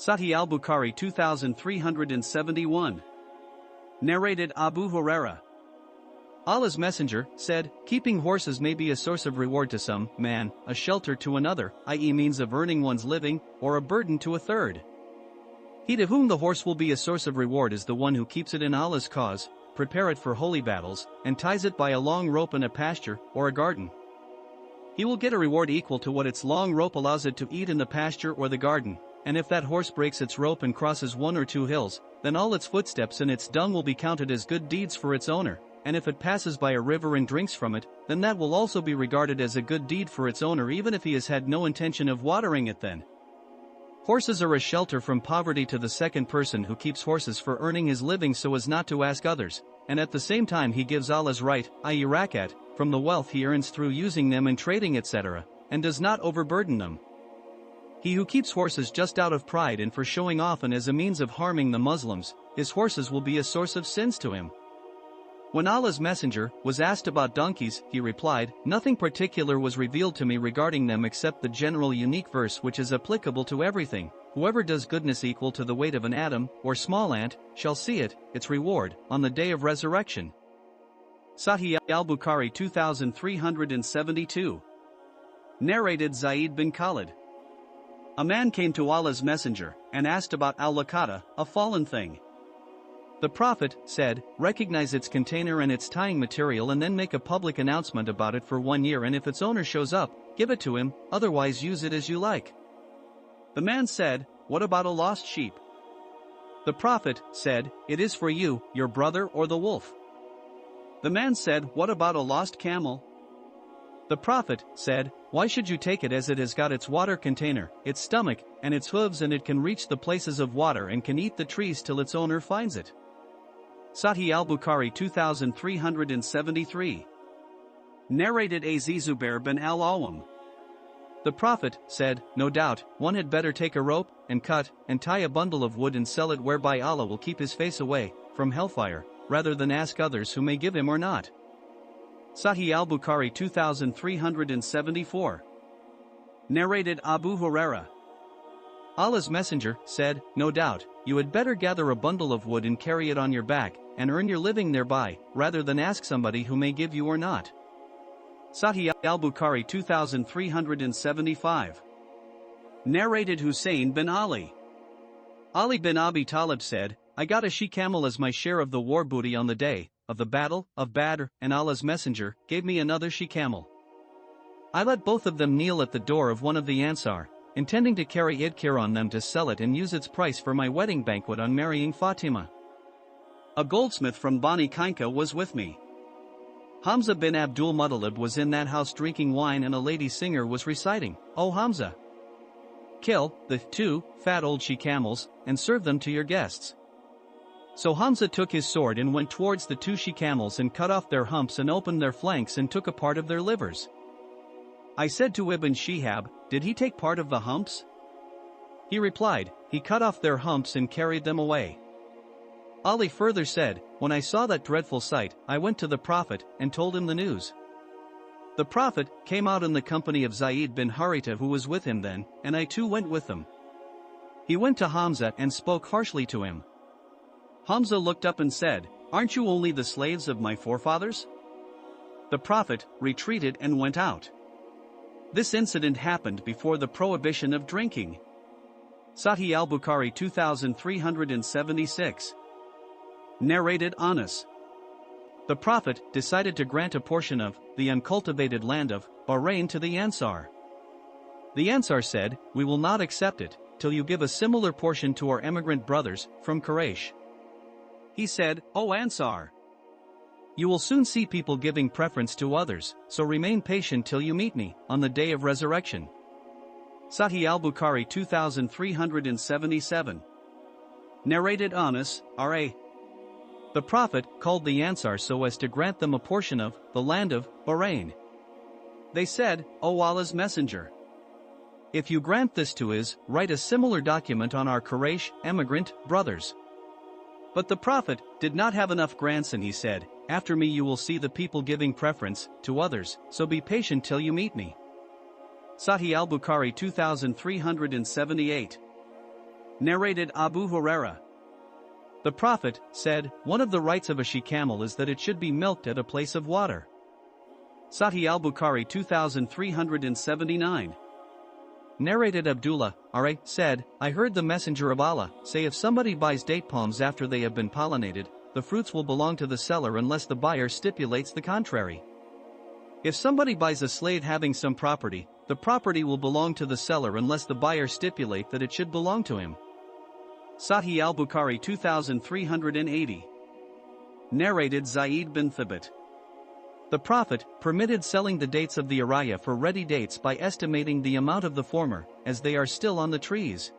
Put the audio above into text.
Sahih al-Bukhari 2371. Narrated Abu Huraira. Allah's Messenger said, keeping horses may be a source of reward to some man, a shelter to another, i.e. means of earning one's living, or a burden to a third. He to whom the horse will be a source of reward is the one who keeps it in Allah's cause, prepare it for holy battles, and ties it by a long rope in a pasture, or a garden. He will get a reward equal to what its long rope allows it to eat in the pasture or the garden, and if that horse breaks its rope and crosses one or two hills, then all its footsteps and its dung will be counted as good deeds for its owner, and if it passes by a river and drinks from it, then that will also be regarded as a good deed for its owner even if he has had no intention of watering it then. Horses are a shelter from poverty to the second person who keeps horses for earning his living so as not to ask others, and at the same time he gives Allah's right, i.e. rakat, from the wealth he earns through using them in trading etc., and does not overburden them. He who keeps horses just out of pride and for showing off and as a means of harming the Muslims, his horses will be a source of sins to him. When Allah's Messenger was asked about donkeys, he replied, nothing particular was revealed to me regarding them except the general unique verse which is applicable to everything. Whoever does goodness equal to the weight of an atom, or small ant, shall see it, its reward, on the day of resurrection. Sahih al-Bukhari 2372. Narrated Zayd bin Khalid. A man came to Allah's Messenger, and asked about al-Lakata, a fallen thing. The Prophet said, recognize its container and its tying material and then make a public announcement about it for 1 year, and if its owner shows up, give it to him, otherwise use it as you like. The man said, what about a lost sheep? The Prophet said, it is for you, your brother or the wolf. The man said, what about a lost camel? The Prophet said, why should you take it as it has got its water container, its stomach, and its hooves, and it can reach the places of water and can eat the trees till its owner finds it. Sahih al-Bukhari 2373. Narrated Zubair bin al-Awwam. The Prophet said, no doubt, one had better take a rope, and cut, and tie a bundle of wood and sell it, whereby Allah will keep his face away from hellfire, rather than ask others who may give him or not. Sahih al-Bukhari 2374. Narrated Abu Huraira. Allah's Messenger said, no doubt, you had better gather a bundle of wood and carry it on your back, and earn your living thereby, rather than ask somebody who may give you or not. Sahih al-Bukhari 2375. Narrated Hussein bin Ali. Ali bin Abi Talib said, I got a she-camel as my share of the war booty on the day of the battle of Badr, and Allah's Messenger gave me another she-camel. I let both of them kneel at the door of one of the Ansar, intending to carry idkir on them to sell it and use its price for my wedding banquet on marrying Fatima. A goldsmith from Bani Kainka was with me. Hamza bin Abdul Muttalib was in that house drinking wine, and a lady singer was reciting, O Hamza, kill the 2 fat old she-camels, and serve them to your guests. So Hamza took his sword and went towards the 2 she-camels and cut off their humps and opened their flanks and took a part of their livers. I said to Ibn Shihab, did he take part of the humps? He replied, he cut off their humps and carried them away. Ali further said, when I saw that dreadful sight, I went to the Prophet and told him the news. The Prophet came out in the company of Zayd bin Haritha, who was with him then, and I too went with them. He went to Hamza and spoke harshly to him. Hamza looked up and said, aren't you only the slaves of my forefathers? The Prophet retreated and went out. This incident happened before the prohibition of drinking. Sahih al-Bukhari 2376. Narrated Anas. The Prophet decided to grant a portion of the uncultivated land of Bahrain to the Ansar. The Ansar said, we will not accept it till you give a similar portion to our emigrant brothers from Quraysh. He said, O Ansar, you will soon see people giving preference to others, so remain patient till you meet me on the day of resurrection. Sahih al-Bukhari 2377. Narrated Anas, R.A. The Prophet called the Ansar so as to grant them a portion of the land of Bahrain. They said, O Allah's Messenger, if you grant this to us, write a similar document on our Quraysh emigrant brothers. But the Prophet did not have enough grants, and he said, after me you will see the people giving preference to others, so be patient till you meet me. Sahih al-Bukhari 2378. Narrated Abu Huraira. The Prophet said, one of the rights of a she-camel is that it should be milked at a place of water. Sahih al-Bukhari 2379. Narrated Abdullah, R.A., said, I heard the Messenger of Allah say if somebody buys date palms after they have been pollinated, the fruits will belong to the seller unless the buyer stipulates the contrary. If somebody buys a slave having some property, the property will belong to the seller unless the buyer stipulate that it should belong to him. Sahih al-Bukhari 2380. Narrated Zayd bin Thabit. The Prophet permitted selling the dates of the araya for ready dates by estimating the amount of the former, as they are still on the trees.